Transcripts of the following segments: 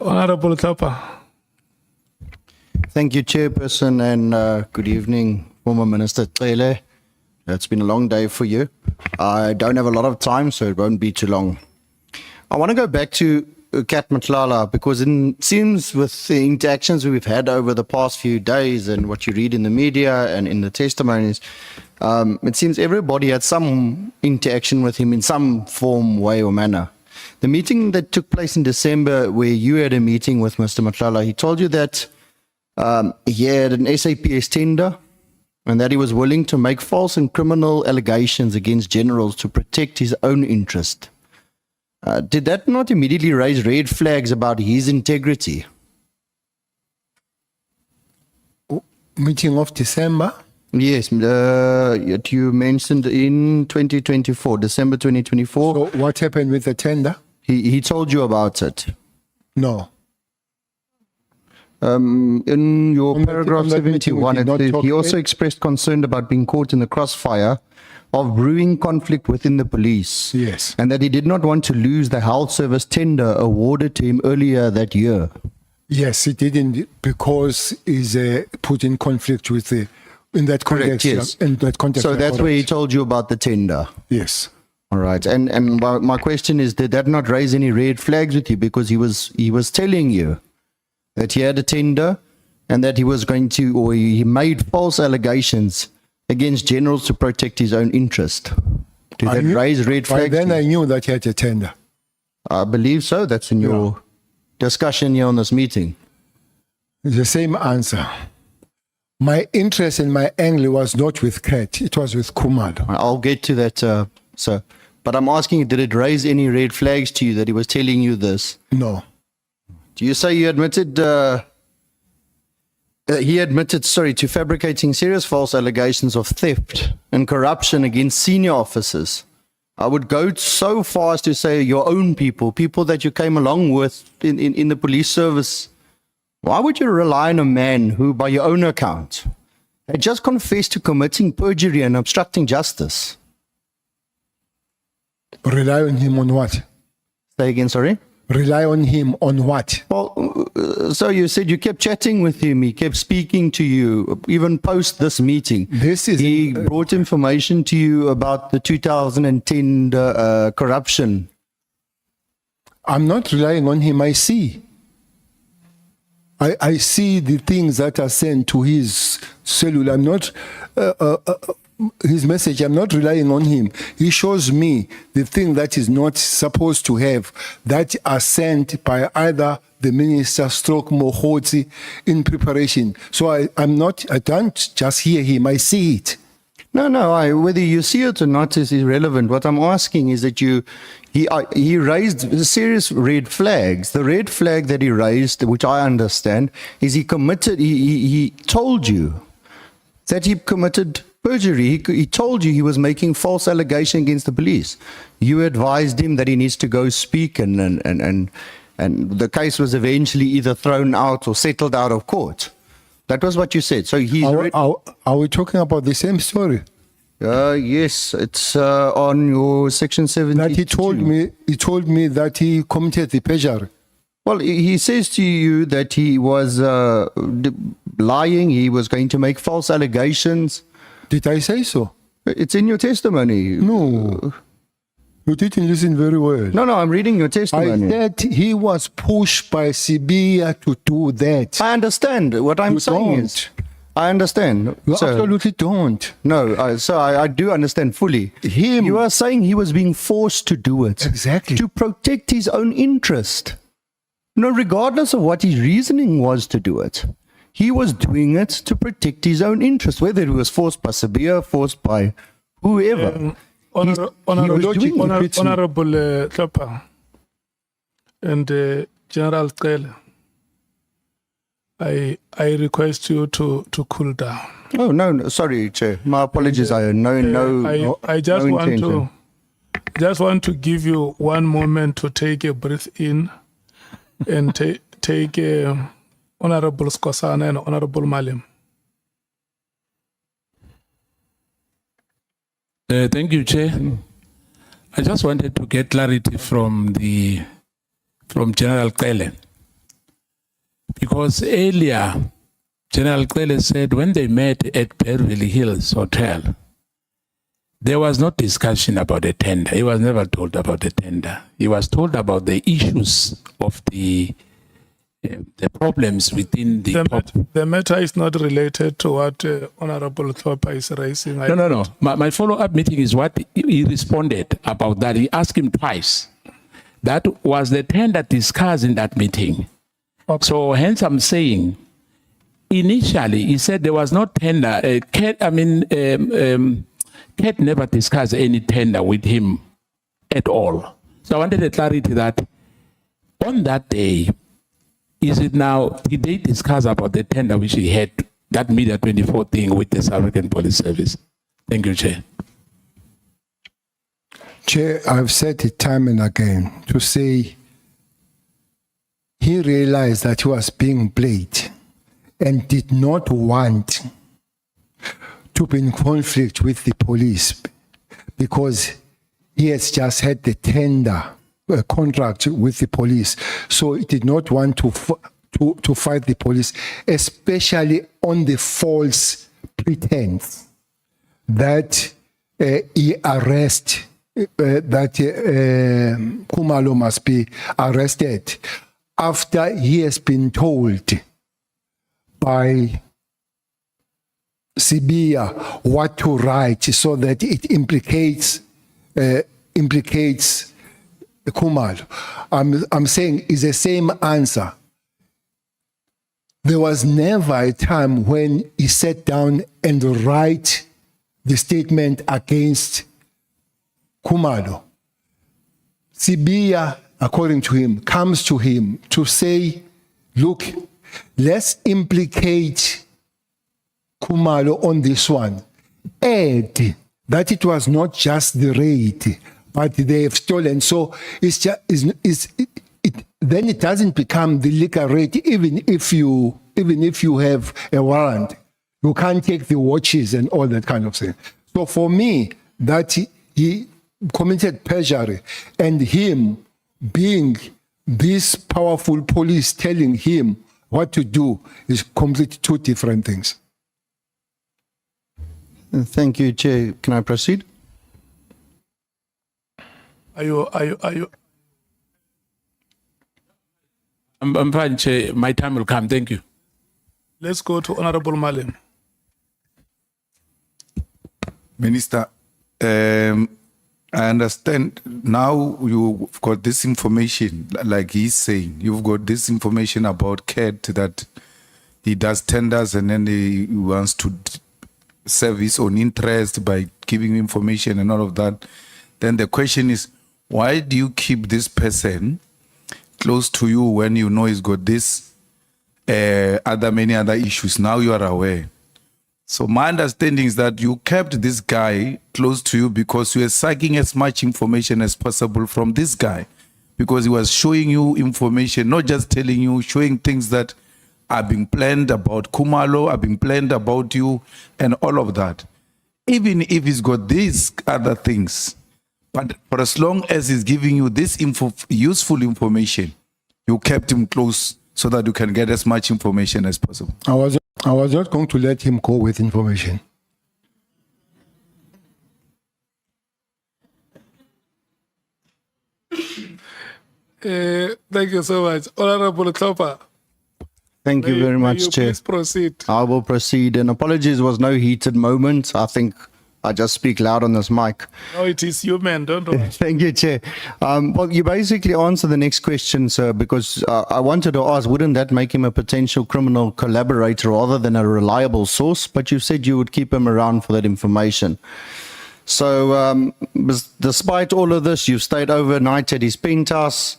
Honorable Klopper. Thank you, Chairperson, and good evening, former Minister Cele. It's been a long day for you. I don't have a lot of time, so it won't be too long. I want to go back to Kat Matlala, because it seems with the interactions we've had over the past few days and what you read in the media and in the testimonies, it seems everybody had some interaction with him in some form, way or manner. The meeting that took place in December, where you had a meeting with Mr. Matlala, he told you that he had an SAPS tender and that he was willing to make false and criminal allegations against generals to protect his own interest. Did that not immediately raise red flags about his integrity? Meeting of December? Yes, you mentioned in 2024, December 2024. So what happened with the tender? He told you about it. No. In your On paragraph that meeting, 71, we did it not says talk he also it. expressed concern about being caught in the crossfire of brewing conflict within the police. Yes. And that he did not want to lose the health service tender awarded to him earlier that year. Yes, he didn't, because he's put in conflict with the, in that context. Yes. In that context. So that's where he told you about the tender. Yes. All right. And my question is, did that not raise any red flags with you? Because he was telling you that he had a tender and that he was going to, or he made false allegations against generals to protect his own interest. Did that raise red By flags? then to you? I knew that he had a tender. I believe so. That's in your discussion here on this meeting. It's the same answer. My interest and my angle was not with Kat, it was with Kumalo. I'll get to that, sir. But I'm asking you, did it raise any red flags to you that he was telling you this? No. Do you say you admitted, he admitted, to fabricating serious false allegations of theft and corruption against senior officers? I would go so far as to say your own people that you came along with in the police service. Why would you rely on a man who, by your own account, had just confessed to committing perjury and obstructing justice? Rely on him on what? Say again, sorry? Rely on him on what? Well, so you said you kept chatting with him, he kept speaking to you, even post this meeting. He brought information to you about the 2010 corruption. I'm not relying on him, I see. I see the things that are sent to his cellular. I'm not, his message, I'm not relying on him. He shows me the thing that is not supposed to have, that are sent by either the minister stroke Mohotsi in preparation. So I don't just hear him, I see it. No, whether you see it or not is irrelevant. What I'm asking is that he raised serious red flags. The red flag that he raised, which I understand, is he told you that he committed perjury. He told you he was making false allegation against the police. You advised him that he needs to go speak, and the case was eventually either thrown out or settled out of court. That was what you said. So are we talking about the same story? Yes, it's on your section 72. That he told me that he committed the perjury. Well, he says to you that he was lying. He was going to make false allegations. Did I say so? It's in your testimony. No. You didn't listen very well. No, I'm reading your testimony. I said he was pushed by Sibia to do that. I understand. What I'm saying is, I understand. You absolutely don't. No, I do understand fully. You are saying he was being forced to do it. Exactly. To protect his own interest. No, regardless of what his reasoning was to do it. He was doing it to protect his own interest, whether it was forced by Sibia, forced by whoever. Honorable Klopper and General Cele, I request you to cool down. Oh no, sorry, Chair. My apologies. I just want to give you one moment to take a breath in and take Honorable Skosana and Honorable Malim. Thank you, Chair. I just wanted to get clarity from General Cele. Because earlier, General Cele said when they met at Beverly Hills Hotel, there was no discussion about the tender. He was never told about the tender. He was told about the issues of the problems within the The matter is not related to what Honorable Klopper is raising. No. My follow-up meeting is what he responded about that. He asked him twice. That was the tender discussed in that meeting. Okay. So hence I'm saying, initially he said there was no tender. Kate never discussed any tender with him at all. So I wanted a clarity that on that day, did they discuss about the tender which he had, that Media 24 thing with the South African Police Service? Thank you, Chair. Chair, I've said it time and again to say he realized that he was being played and did not want to be in conflict with the police because he has just had the tender contract with the police. So he did not want to fight the police, especially on the false pretense that he arrest that Khumalo must be arrested after he has been told by Sibia what to write so that it implicates Khumalo. I'm saying it's the same answer. There was never a time when he sat down and write the statement against Khumalo. Sibia, according to him, comes to him to say, look, let's implicate Khumalo on this one. Add that it was not just the raid, but they have stolen. So then it doesn't become the liquor rate, even if you have a warrant. You can't take the watches and all that kind of thing. So for me, that he committed perjury, and him being this powerful police telling him what to do is completely two different things. Thank you, Chair. Can I proceed? Are you? I'm fine, Chair. My time will come. Thank you. Let's go to Honorable Malem. Minister, I understand now you've got this information, like he's saying, you've got this information about Cat that he does tenders and then he wants to serve his own interest by giving information and all of that. Then the question is, why do you keep this person close to you when you know he's got this many other issues? Now you are aware. So my understanding is that you kept this guy close to you because you were sucking as much information as possible from this guy, because he was showing you information, not just telling you, showing things that are being planned about Khumalo, are being planned about you, and all of that. Even if he's got these other things, but for as long as he's giving you this useful information, you kept him close so that you can get as much information as possible. I was not going to let him go with information. Thank you so much. Honorable Klopper. Thank you very much, Chair. Please proceed. I will proceed. And apologies, was no heated moment. I think I just speak loud on this mic. No, it is human, don't worry. Thank you, Chair. Well, you basically answered the next question, sir, because I wanted to ask, wouldn't that make him a potential criminal collaborator rather than a reliable source? But you said you would keep him around for that information. So despite all of this, you've stayed overnight at his penthouse.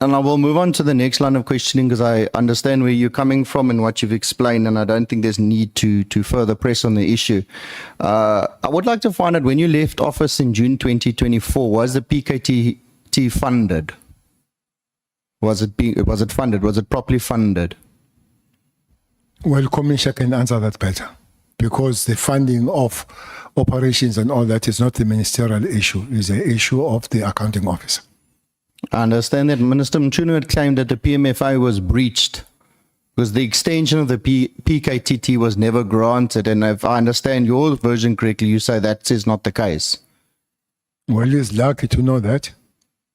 And I will move on to the next line of questioning because I understand where you're coming from and what you've explained, and I don't think there's need to further press on the issue. I would like to find out, when you left office in June 2024, was the PKT funded? Was it funded? Was it properly funded? Well, Commissioner can answer that better because the funding of operations and all that is not the ministerial issue, it's an issue of the accounting officer. I understand that Minister Mchunu had claimed that the PMFI was breached because the extension of the PKTT was never granted. And if I understand your version correctly, you say that is not the case. Well, he's lucky to know that.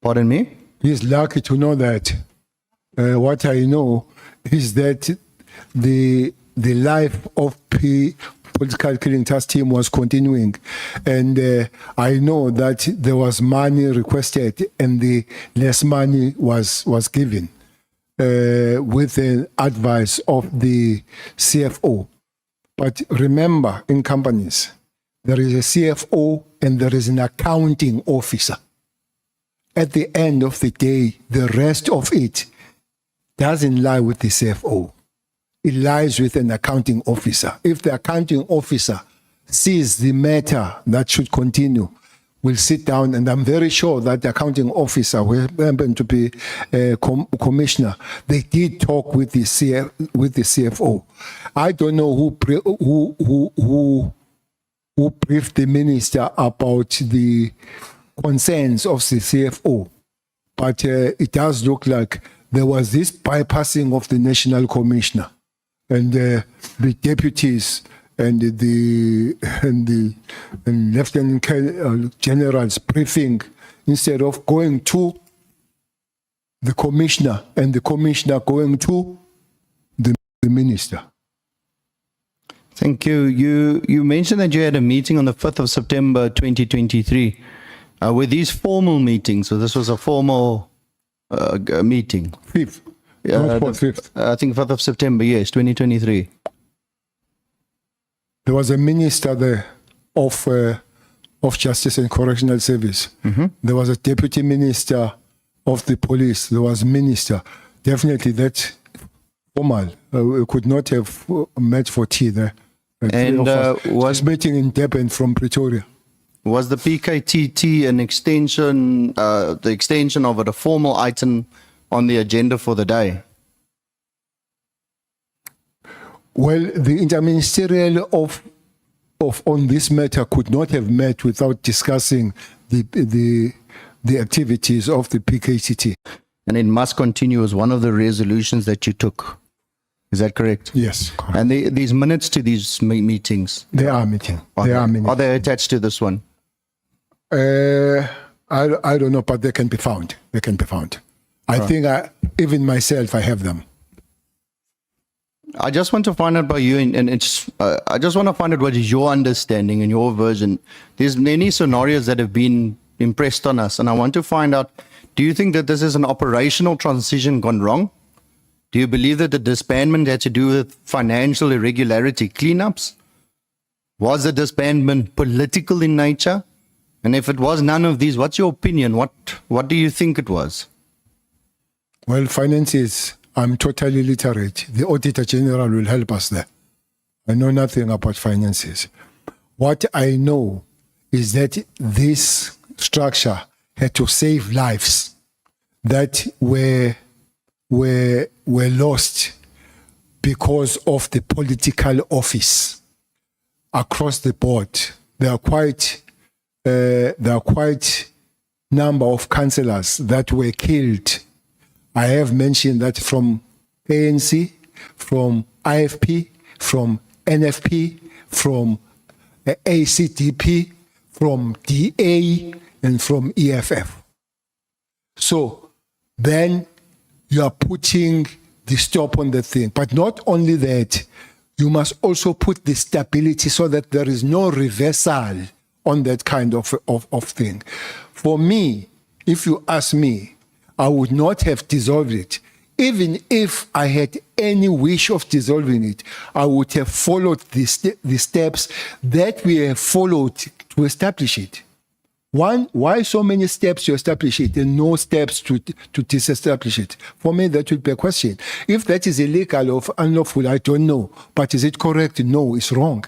Pardon me? He's lucky to know that. What I know is that the life of political killing task team was continuing, and I know that there was money requested and the less money was given with the advice of the CFO. But remember, in companies, there is a CFO and there is an accounting officer. At the end of the day, the rest of it doesn't lie with the CFO. It lies with an accounting officer. If the accounting officer sees the matter that should continue, we'll sit down, and I'm very sure that the accounting officer, who happened to be a commissioner, they did talk with the CFO. I don't know who briefed the minister about the concerns of the CFO, but it does look like there was this bypassing of the national commissioner and the deputies and the lieutenant general's briefing, instead of going to the commissioner and the commissioner going to the minister. Thank you. You mentioned that you had a meeting on the 5th of September 2023. Were these formal meetings? So this was a formal meeting? 5th. Not for 5th. I think 5th of September, yes, 2023. There was a minister there of Justice and Correctional Service. Mm-hmm. There was a deputy minister of the police. There was minister. Definitely that's formal. We could not have met for tea there. And was meeting in Durban from Pretoria. Was the PKTT an extension, the extension of it, a formal item on the agenda for the day? Well, the interministerial of on this matter could not have met without discussing the activities of the PKTT. And it must continue as one of the resolutions that you took. Is that correct? Yes. Correct. And these minutes to these meetings? They are meeting. Are they attached to this one? I don't know, but they can be found. They can be found. I think even myself, I have them. I just want to find out by you, and it's. I just want to find out what is your understanding and your version. There's many scenarios that have been impressed on us, and I want to find out, do you think that this is an operational transition gone wrong? Do you believe that the disbandment had to do with financial irregularity cleanups? Was the disbandment political in nature? And if it was none of these, what's your opinion? What do you think it was? Well, finances, I'm totally literate. The Auditor General will help us there. I know nothing about finances. What I know is that this structure had to save lives that were lost because of the political office across the board. There are quite number of councillors that were killed. I have mentioned that from ANC, from IFP, from NFP, from ACDP, from DA, and from EFF. So then you are putting the stop on the thing. But not only that, you must also put the stability so that there is no reversal on that kind of thing. For me, if you ask me, I would not have dissolved it. Even if I had any wish of dissolving it, I would have followed the steps that we have followed to establish it. One, why so many steps to establish it and no steps to disestablish it? For me, that would be a question. If that is illegal or unlawful, I don't know. But is it correct? No, it's wrong.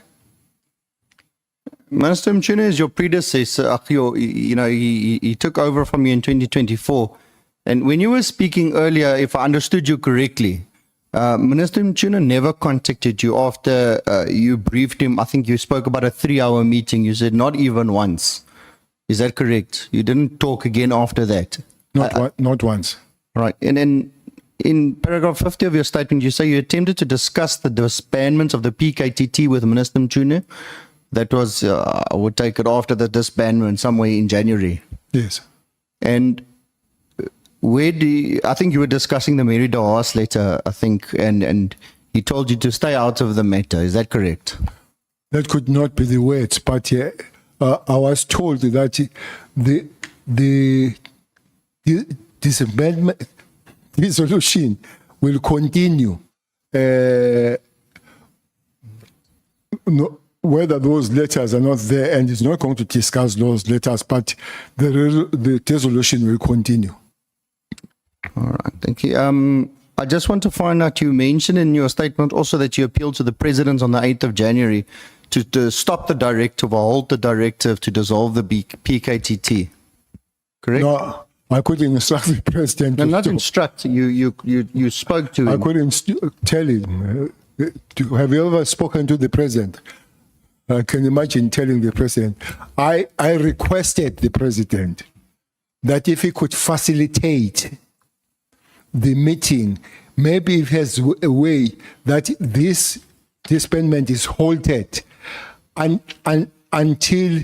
Minister Mchunu is your predecessor. He took over from you in 2024. And when you were speaking earlier, if I understood you correctly, Minister Mchuna never contacted you after you briefed him. I think you spoke about a 3-hour meeting. You said not even once. Is that correct? You didn't talk again after that? Not once. Right. And then in paragraph 50 of your statement, you say you attempted to discuss the disbandment of the PKTT with Minister Mchuna. That was, I would take it after the disbandment, somewhere in January. Yes. And I think you were discussing the Mary de Haas letter, I think, and he told you to stay out of the matter. Is that correct? That could not be the words, but I was told that the disbandment resolution will continue. Whether those letters are not there, and it's not going to discuss those letters, but the resolution will continue. All right, thank you. I just want to find out, you mentioned in your statement also that you appealed to the president on the 8th of January to stop the directive or hold the directive to dissolve the PKTT. Correct? No, I couldn't instruct the president. No, not instruct. You spoke to him. I couldn't tell him. Have you ever spoken to the president? I can imagine telling the president. I requested the president that if he could facilitate the meeting, maybe he has a way that this disbandment is halted until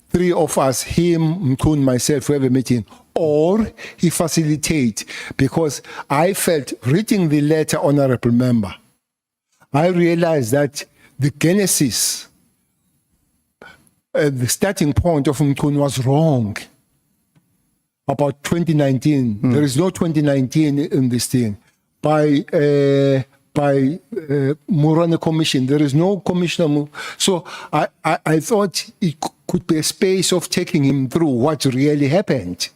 3 of us, him, Mkun, myself, have a meeting, or he facilitate, because I felt, reading the letter, honorable member, I realized that the genesis, the starting point of Mkun was wrong about 2019. There is no 2019 in this thing. By Murane Commission, there is no commissioner. So I thought it could be a space of taking him through what really happened.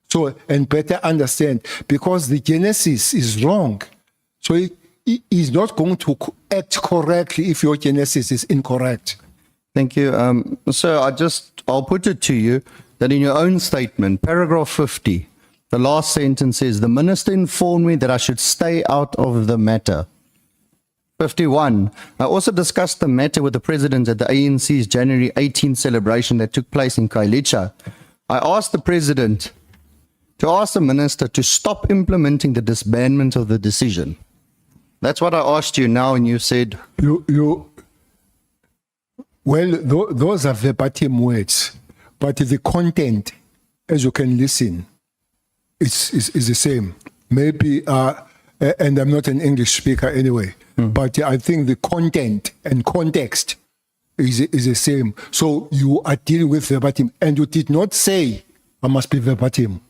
So, and better understand, because the genesis is wrong. So he is not going to act correctly if your genesis is incorrect. Thank you. Sir, I'll put it to you that in your own statement, paragraph 50, the last sentence says, the minister informed me that I should stay out of the matter. 51, I also discussed the matter with the president at the ANC's January 18th celebration that took place in Kailicha. I asked the president to ask the minister to stop implementing the disbandment of the decision. That's what I asked you now, and you said... Well, those are verbatim words, but the content, as you can listen, is the same. Maybe, and I'm not an English speaker anyway, but I think the content and context is the same. So you are dealing with verbatim, and you did not say, I must be verbatim.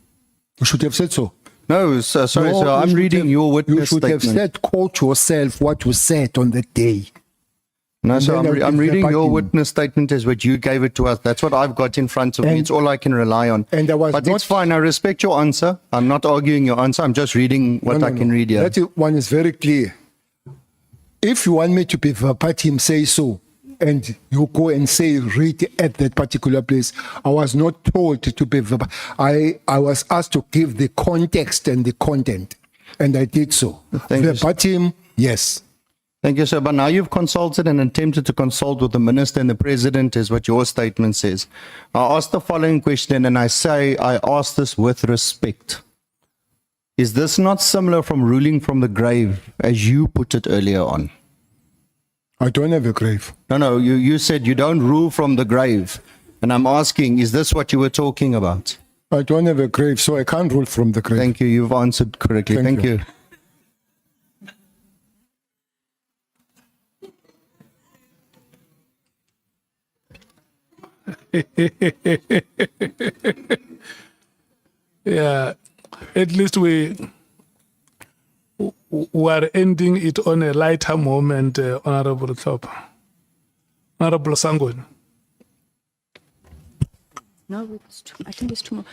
You should have said so. No, sir, sorry, No, sir, I'm reading your witness statement. You should have said, quote yourself what you said on the day. No, And sir, then I'm reading your verbatim. witness statement as what you gave it to us. That's what I've got in front of me. It's all I can rely on. And I was but not- it's fine. I respect your answer. I'm not arguing your answer. I'm just reading what I can read here. That one is very clear. If you want me to be verbatim, say so. And you go and say, read at that particular place. I was not told to be verbatim. I was asked to give the context and the content. And I did so. Thank you, sir. Verbatim, yes. Thank you, sir. But now you've consulted and attempted to consult with the minister and the president, is what your statement says. I asked the following question, and I say I ask this with respect. Is this not similar from ruling from the grave, as you put it earlier on? I don't have a grave. No, you said you don't rule from the grave. And I'm asking, is this what you were talking about? I don't have a grave, so I can't rule from the grave. Thank you. You've answered correctly. Thank Thank you. you. Yeah, at least we are ending it on a lighter moment, Honorable Klopper. Honorable Sangon. No, I think it's two more.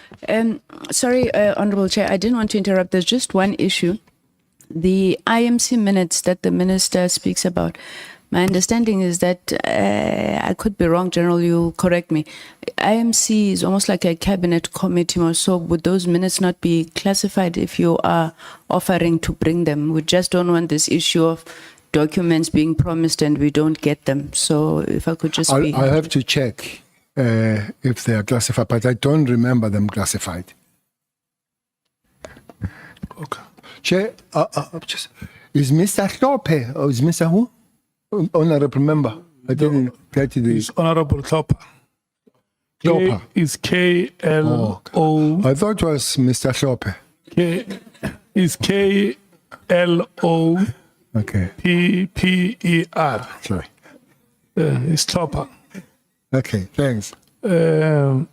Sorry, Honorable Chair, I didn't want to interrupt. There's just one issue. The IMC minutes that the minister speaks about, My understanding is that, I could be wrong, General, you correct me. IMC is almost like a cabinet committee or so. Would those minutes not be classified if you are offering to bring them? We just don't want this issue of documents being promised and we don't get them. So if I could just be... I'll have to check if they are classified, but I don't remember them classified. Okay. Chair, is Mr. Klopper or is Mr. who? Honorable member. I didn't get the It's Honorable Klopper. Klopper. Is K-L-O... I thought it was Mr. Klopper. Is K-L-O-P-P-E-R. Okay. Sorry. It's Klopper. Okay, thanks. But